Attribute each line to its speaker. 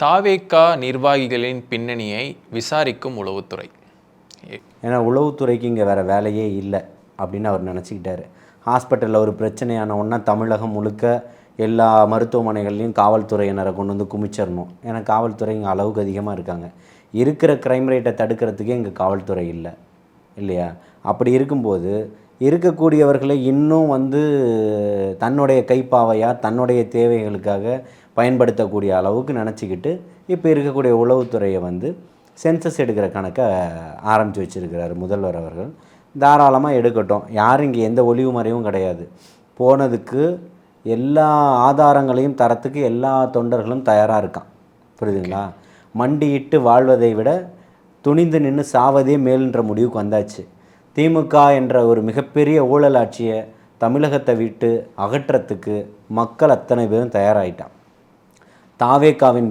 Speaker 1: தாவேகா நிர்வாகிகளின் பின்னணியை விசாரிக்கும் உளவுத்துறை.
Speaker 2: ஏன்னா உளவுத்துறைக்கு இங்கே வேறு வேலையே இல்லை அப்படின்னு அவர் நினச்சிக்கிட்டாரு. ஹாஸ்பிட்டலில் ஒரு பிரச்சனையான ஒன்றா தமிழகம் முழுக்க எல்லா மருத்துவமனைகள்லையும் காவல்துறையினரை கொண்டு வந்து குமிச்சிடணும். ஏன்னா காவல்துறை இங்கே அளவுக்கு அதிகமாக இருக்காங்க. இருக்கிற க்ரைம் ரேட்டை தடுக்கிறதுக்கே இங்கே காவல்துறை இல்லை இல்லையா? அப்படி இருக்கும்போது இருக்கக்கூடியவர்களை இன்னும் தன்னுடைய கைப்பாவையாக தன்னுடைய தேவைகளுக்காக பயன்படுத்தக்கூடிய அளவுக்கு நினச்சிக்கிட்டு இப்போ இருக்கக்கூடிய உளவுத்துறையை சென்சஸ் எடுக்கிற கணக்கை ஆரம்பித்து வச்சுருக்கிறார் முதல்வர் அவர்கள். தாராளமாக எடுக்கட்டும், யாரும் இங்கே எந்த ஒளிவு மறைவும் கிடையாது. போனதுக்கு எல்லா ஆதாரங்களையும் தரத்துக்கு எல்லா தொண்டர்களும் தயாராக இருக்கான். புரியுதுங்களா? மண்டியிட்டு வாழ்வதை விட துணிந்து நின்று சாவதே மேல்ன்ற முடிவுக்கு வந்தாச்சு. திமுக என்ற ஒரு மிகப்பெரிய ஊழல் ஆட்சியை தமிழகத்தை விட்டு அகற்றத்துக்கு மக்கள் அத்தனை பேரும் தயாராகிட்டான். தாவேகாவின்